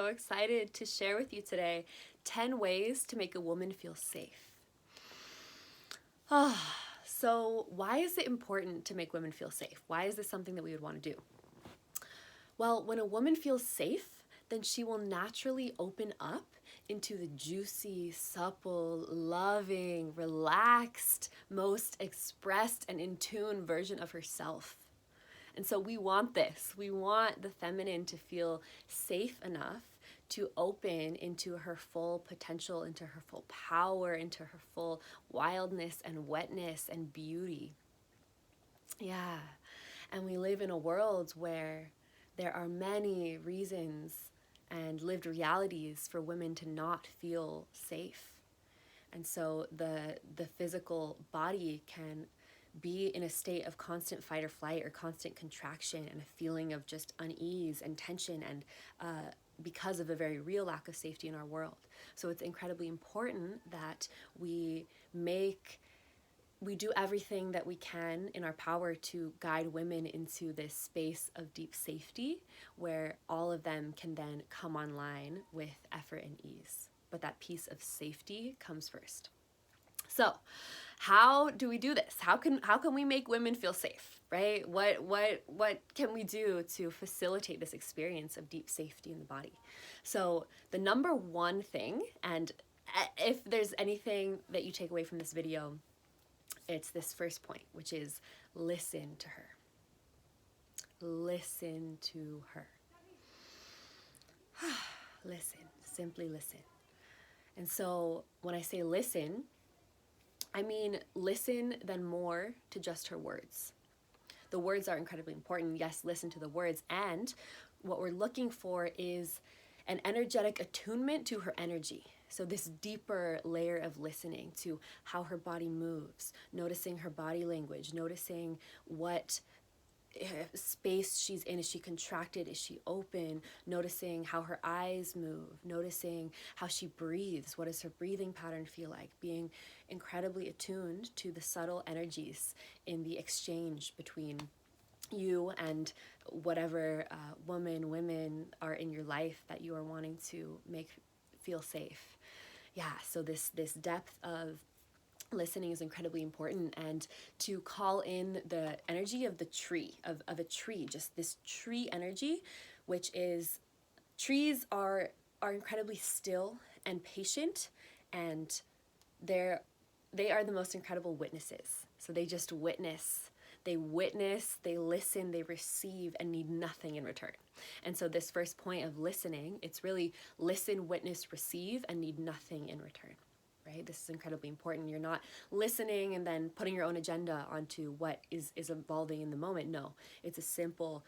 so excited to share with you today 10 ways to make a woman feel safe. So why is it important to make women feel safe? Why is this something that we would want to do? Well, when a woman feels safe, then she will naturally open up into the juicy, supple, loving, relaxed, most expressed and in tune version of herself. And so we want this. We want the feminine to feel safe enough to open into her full potential, into her full power, into her full wildness and wetness and beauty. Yeah. And we live in a world where there are many reasons and lived realities for women to not feel safe. And so the physical body can be in a state of constant fight or flight or constant contraction and a feeling of just unease and tension and because of a very real lack of safety in our world. So it's incredibly important that we do everything that we can in our power to guide women into this space of deep safety where all of them can then come online with effort and ease. But that piece of safety comes first. So how do we do this? How can we make women feel safe, right? What can we do to facilitate this experience of deep safety in the body? So the number one thing, and if there's anything that you take away from this video, it's this first point, which is listen to her. Listen to her. Listen, simply listen. And so when I say listen, I mean listen then more to just her words. The words are incredibly important. Yes, listen to the words. And what we're looking for is an energetic attunement to her energy. So this deeper layer of listening to how her body moves, noticing her body language, noticing what space she's in. Is she contracted? Is she open? Noticing how her eyes move, noticing how she breathes. What does her breathing pattern feel like? Being incredibly attuned to the subtle energies in the exchange between you and whatever women are in your life that you are wanting to make feel safe. Yeah, so this depth of listening is incredibly important, and to call in the energy of the tree, of a tree, just this tree energy, which is, trees are incredibly still and patient, and they are the most incredible witnesses. So they just witness, they listen, they receive, and need nothing in return. And so this first point of listening, it's really listen, witness, receive, and need nothing in return, right? This is incredibly important. You're not listening and then putting your own agenda onto what is evolving in the moment. No, it's a simple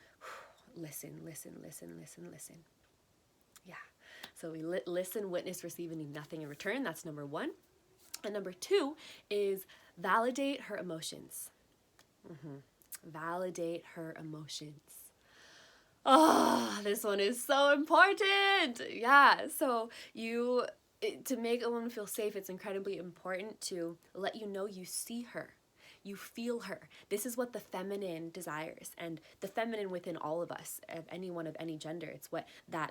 listen. Yeah. So we listen, witness, receive, and need nothing in return. That's number one. And number two is validate her emotions. Validate her emotions. Oh, this one is so important. Yeah, so to make a woman feel safe, it's incredibly important to let you know you see her. You feel her. This is what the feminine desires, and the feminine within all of us, of anyone of any gender. It's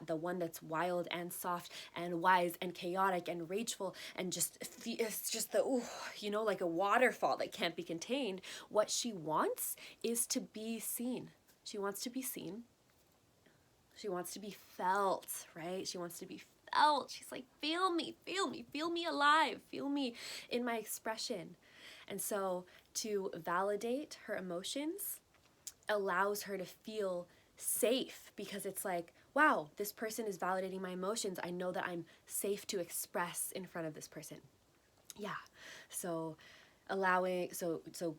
the one that's wild and soft and wise and chaotic and rageful and it's just like a waterfall that can't be contained. What she wants is to be seen. She wants to be seen. She wants to be felt, right? She wants to be felt. She's like, feel me alive, feel me in my expression. And so to validate her emotions allows her to feel safe, because it's like, wow, this person is validating my emotions. I know that I'm safe to express in front of this person. Yeah. So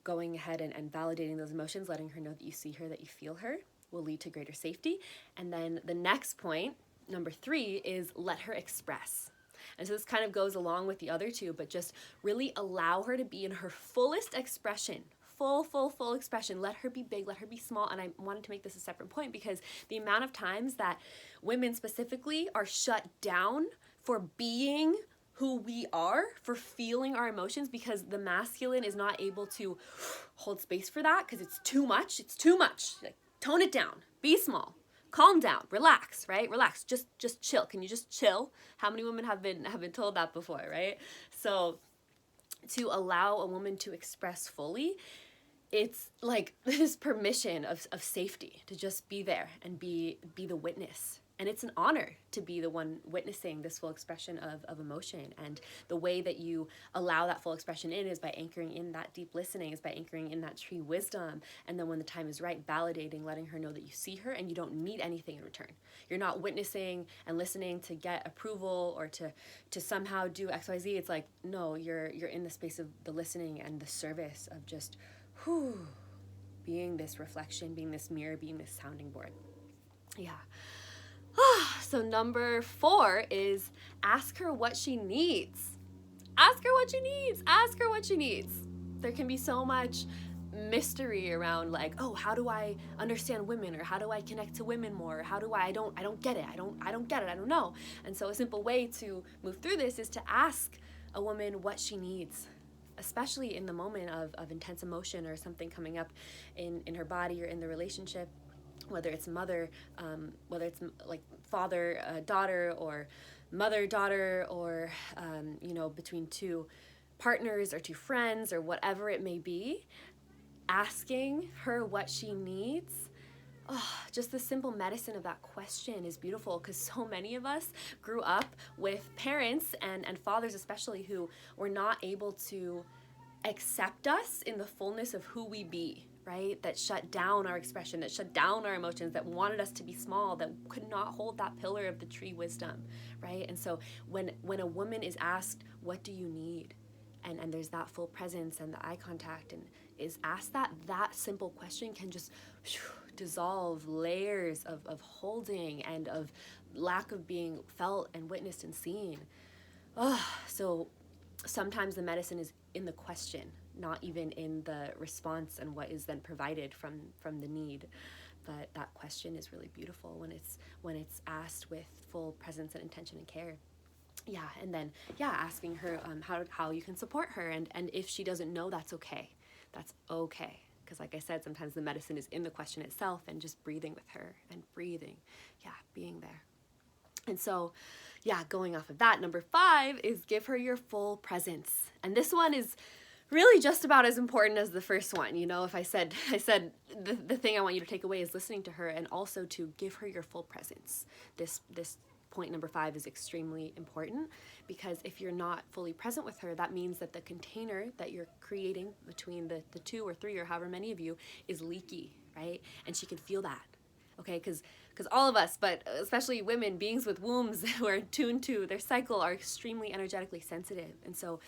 going ahead and validating those emotions, letting her know that you see her, that you feel her, will lead to greater safety. And then the next point, number 3, is let her express. And so this kind of goes along with the other two, but just really allow her to be in her fullest expression, full expression. Let her be big, let her be small. And I wanted to make this a separate point because the amount of times that women specifically are shut down for being who we are, for feeling our emotions, because the masculine is not able to hold space for that because it's too much. Like, tone it down, be small, calm down, relax, right? Relax, just chill. Can you just chill? How many women have been told that before, right? So to allow a woman to express fully, it's like this permission of safety to just be there and be the witness. And it's an honor to be the one witnessing this full expression of emotion. And the way that you allow that full expression in is by anchoring in that deep listening, is by anchoring in that tree wisdom. And then when the time is right, validating, letting her know that you see her and you don't need anything in return. You're not witnessing and listening to get approval or to somehow do XYZ. It's like, no, you're in the space of the listening and the service of just, being this reflection, being this mirror, being this sounding board. Yeah. So number 4 is ask her what she needs. Ask her what she needs. Ask her what she needs. There can be so much mystery around like, oh, how do I understand women, or how do I connect to women more? Or how do I don't get it. I don't get it. I don't know. And so a simple way to move through this is to ask a woman what she needs, especially in the moment of intense emotion or something coming up in her body or in the relationship. Whether it's mother, whether it's like father, daughter, or mother, daughter, or, between two partners or two friends or whatever it may be, asking her what she needs. Just the simple medicine of that question is beautiful, because so many of us grew up with parents and fathers especially who were not able to accept us in the fullness of who we be, right? That shut down our expression, that shut down our emotions, that wanted us to be small, that could not hold that pillar of the tree wisdom, right? And so when a woman is asked, what do you need? And there's that full presence and the eye contact, and is asked that simple question can just dissolve layers of holding and of lack of being felt and witnessed and seen. So sometimes the medicine is in the question, not even in the response and what is then provided from the need. But that question is really beautiful when it's asked with full presence and intention and care. Yeah, and then asking her how you can support her, and if she doesn't know, that's okay. That's okay. Because like I said, sometimes the medicine is in the question itself, and just breathing with her and breathing, being there. And so, going off of that, number 5 is give her your full presence. And this one is really just about as important as the first one. If I said the thing I want you to take away is listening to her, and also to give her your full presence. This point number 5 is extremely important, because if you're not fully present with her, that means that the container that you're creating between the 2 or 3 or however many of you is leaky, right? And she can feel that. Okay, because all of us, but especially women, beings with wombs who are attuned to their cycle, are extremely energetically sensitive. And so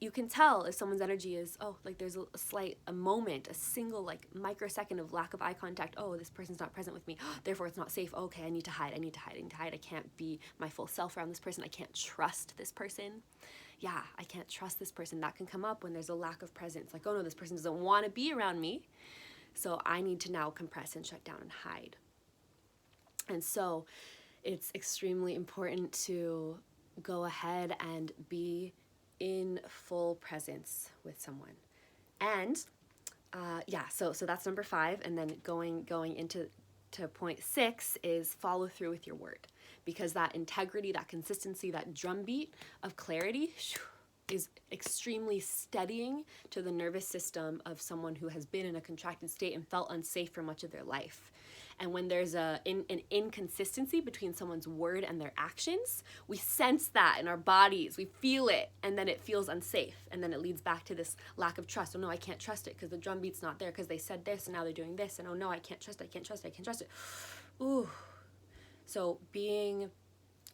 you can tell if someone's energy is, there's a moment, a single microsecond of lack of eye contact. Oh, this person's not present with me, therefore it's not safe. Okay, I need to hide. I can't be my full self around this person. I can't trust this person. I can't trust this person. That can come up when there's a lack of presence. Like, oh no, this person doesn't want to be around me, so I need to now compress and shut down and hide. And so it's extremely important to go ahead and be in full presence with someone. And so that's number 5. And then going into point 6 is follow through with your word, because that integrity, that consistency, that drumbeat of clarity is extremely steadying to the nervous system of someone who has been in a contracted state and felt unsafe for much of their life. And when there's an inconsistency between someone's word and their actions, we sense that in our bodies, we feel it, and then it feels unsafe. And then it leads back to this lack of trust. Oh no, I can't trust it because the drumbeat's not there, because they said this and now they're doing this. And oh no, I can't trust it. Ooh. So being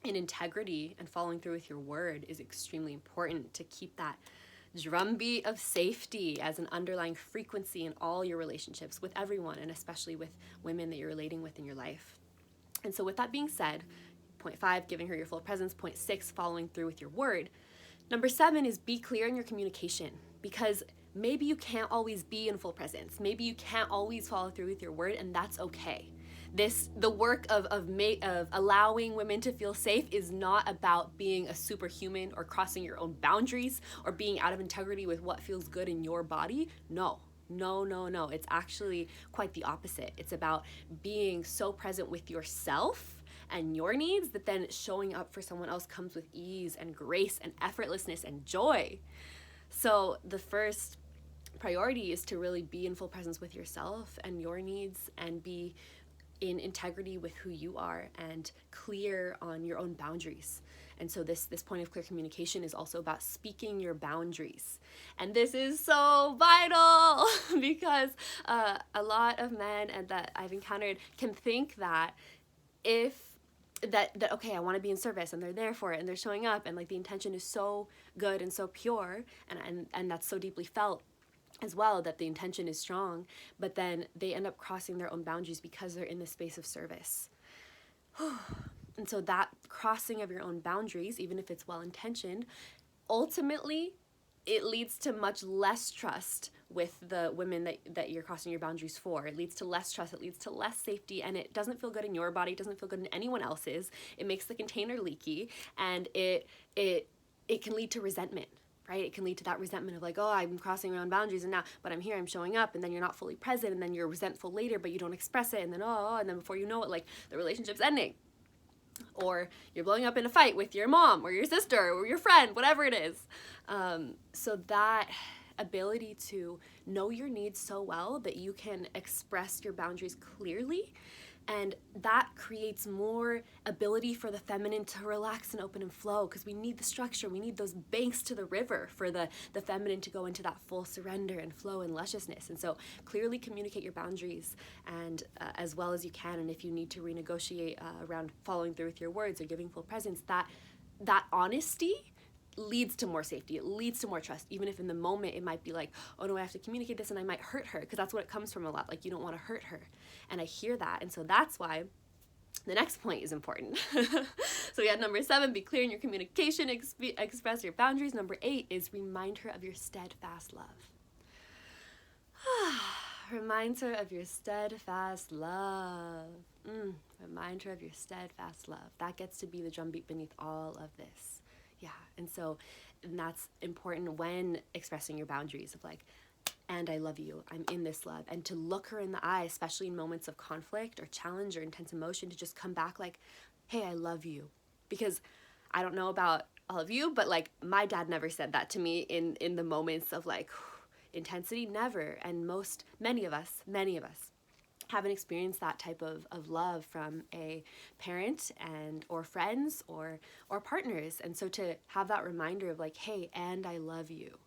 in integrity and following through with your word is extremely important to keep that drumbeat of safety as an underlying frequency in all your relationships with everyone, and especially with women that you're relating with in your life. And so with that being said, point 5, giving her your full presence. Point 6, following through with your word. Number 7 is be clear in your communication, because maybe you can't always be in full presence. Maybe you can't always follow through with your word, and that's okay. The work of allowing women to feel safe is not about being a superhuman or crossing your own boundaries or being out of integrity with what feels good in your body. No, No, no, no. It's actually quite the opposite. It's about being so present with yourself and your needs that then showing up for someone else comes with ease and grace and effortlessness and joy. So the first priority is to really be in full presence with yourself and your needs, and be in integrity with who you are and clear on your own boundaries. And so this point of clear communication is also about speaking your boundaries. And this is so vital because a lot of men and that I've encountered can think that if that okay, I want to be in service, and they're there for it, and they're showing up, and like the intention is so good and so pure, and that's so deeply felt as well, that the intention is strong, but then they end up crossing their own boundaries because they're in this space of service. And so that crossing of your own boundaries, even if it's well-intentioned, ultimately it leads to much less trust with the women that you're crossing your boundaries for. It leads to less trust, it leads to less safety, and it doesn't feel good in your body, it doesn't feel good in anyone else's. It makes the container leaky, and it can lead to resentment, right? It can lead to that resentment of like, oh, I'm crossing my own boundaries, and now, but I'm here, I'm showing up, and then you're not fully present, and then you're resentful later, but you don't express it, and then, and then before you know it, like, the relationship's ending. Or you're blowing up in a fight with your mom or your sister or your friend, whatever it is. So that ability to know your needs so well that you can express your boundaries clearly, and that creates more ability for the feminine to relax and open and flow, because we need the structure, we need those banks to the river for the feminine to go into that full surrender and flow and lusciousness. And so clearly communicate your boundaries and as well as you can, and if you need to renegotiate around following through with your words or giving full presence, that honesty leads to more safety, it leads to more trust, even if in the moment it might be like, oh no, I have to communicate this and I might hurt her, because that's what it comes from a lot, like you don't want to hurt her. And I hear that, and so that's why the next point is important. So we had number 7, be clear in your communication, express your boundaries. Number 8 is remind her of your steadfast love. Remind her of your steadfast love. Remind her of your steadfast love. That gets to be the drumbeat beneath all of this. Yeah, and that's important when expressing your boundaries of like, and I love you, I'm in this love, and to look her in the eye, especially in moments of conflict or challenge or intense emotion, to just come back like, hey, I love you. Because I don't know about all of you, but like my dad never said that to me in the moments of like intensity, never. And many of us haven't experienced that type of love from a parent and or friends or partners. And so to have that reminder of like, hey, and I love you,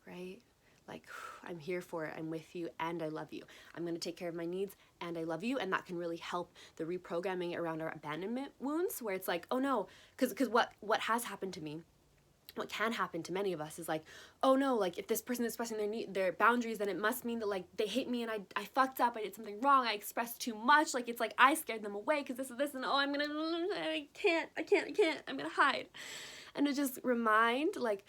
right? Like, I'm here for it, I'm with you, and I love you. I'm going to take care of my needs, and I love you. And that can really help the reprogramming around our abandonment wounds, where it's like, oh no, because what has happened to me, what can happen to many of us is like, oh no, like if this person is expressing their boundaries, then it must mean that like they hate me and I fucked up, I did something wrong, I expressed too much, like it's like I scared them away because this, and I can't, I'm gonna hide. And to just remind like,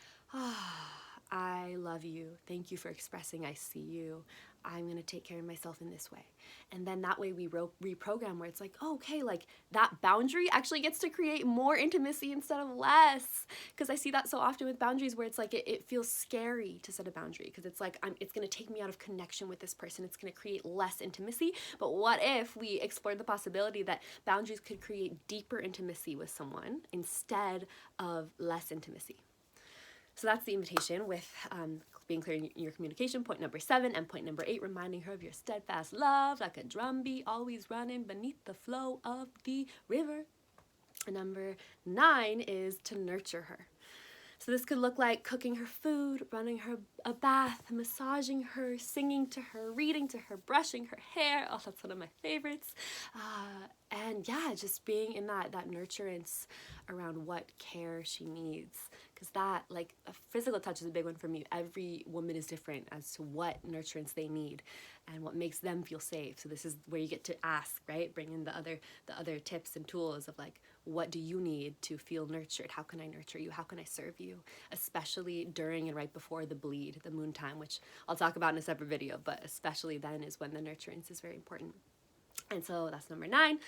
I love you, thank you for expressing, I see you, I'm gonna take care of myself in this way. And then that way we reprogram where it's like, oh, okay, like that boundary actually gets to create more intimacy instead of less. Because I see that so often with boundaries where it's like it feels scary to set a boundary because it's like it's gonna take me out of connection with this person, it's gonna create less intimacy. But what if we explored the possibility that boundaries could create deeper intimacy with someone instead of less intimacy? So that's the invitation with being clear in your communication, point number 7, and point number 8, reminding her of your steadfast love, like a drumbeat, always running beneath the flow of the river. And number 9 is to nurture her. So this could look like cooking her food, running her a bath, massaging her, singing to her, reading to her, brushing her hair. Oh, that's one of my favorites. And yeah, just being in that nurturance around what care she needs. Because that, like, a physical touch is a big one for me. Every woman is different as to what nurturance they need and what makes them feel safe. So this is where you get to ask, right? Bring in the other tips and tools of like, what do you need to feel nurtured? How can I nurture you? How can I serve you? Especially during and right before the bleed, the moon time, which I'll talk about in a separate video, but especially then is when the nurturance is very important. And so that's number 9.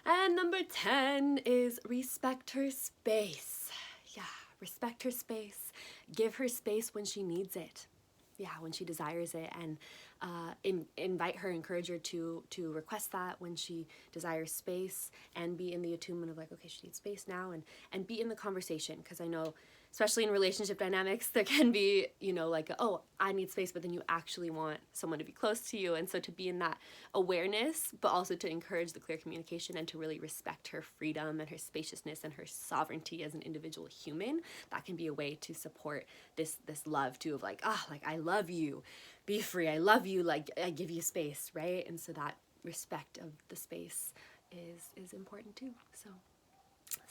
And number 10 is respect her space. Yeah, respect her space. Give her space when she needs it. Yeah, when she desires it. And invite her, encourage her to request that when she desires space, and be in the attunement of like, okay, she needs space now, and be in the conversation. Because I know, especially in relationship dynamics, there can be, you know, like, oh, I need space, but then you actually want someone to be close to you. And so to be in that awareness, but also to encourage the clear communication and to really respect her freedom and her spaciousness and her sovereignty as an individual human, that can be a way to support this love too, of like, like, I love you, be free, I love you, like, I give you space, right? And so that respect of the space is important too.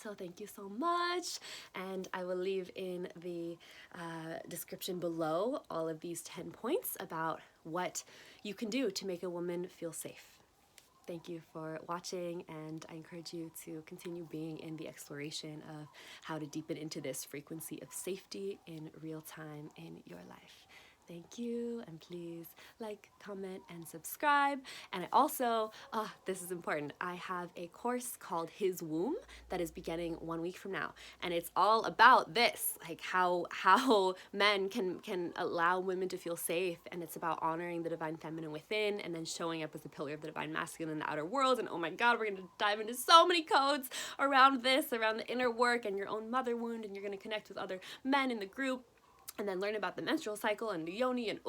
So thank you so much, and I will leave in the description below all of these 10 points about what you can do to make a woman feel safe. Thank you for watching, and I encourage you to continue being in the exploration of how to deepen into this frequency of safety in real time in your life. Thank you, and please like, comment, and subscribe. And I also, this is important, I have a course called His Womb that is beginning 1 week from now. And it's all about this, like how men can allow women to feel safe. And it's about honoring the divine feminine within, and then showing up as a pillar of the divine masculine in the outer world. And oh my God, we're gonna dive into so many codes around this, around the inner work and your own mother wound, and you're gonna connect with other men in the group, and then learn about the menstrual cycle and the yoni, and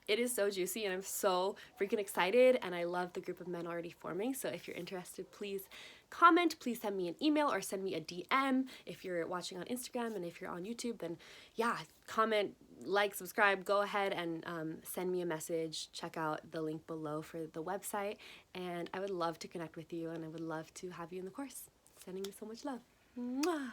it is so juicy, and I'm so freaking excited, and I love the group of men already forming. So if you're interested, please comment, please send me an email or send me a DM if you're watching on Instagram, and if you're on YouTube, then yeah, comment, like, subscribe, go ahead and send me a message. Check out the link below for the website, and I would love to connect with you, and I would love to have you in the course. Sending you so much love. Mwah!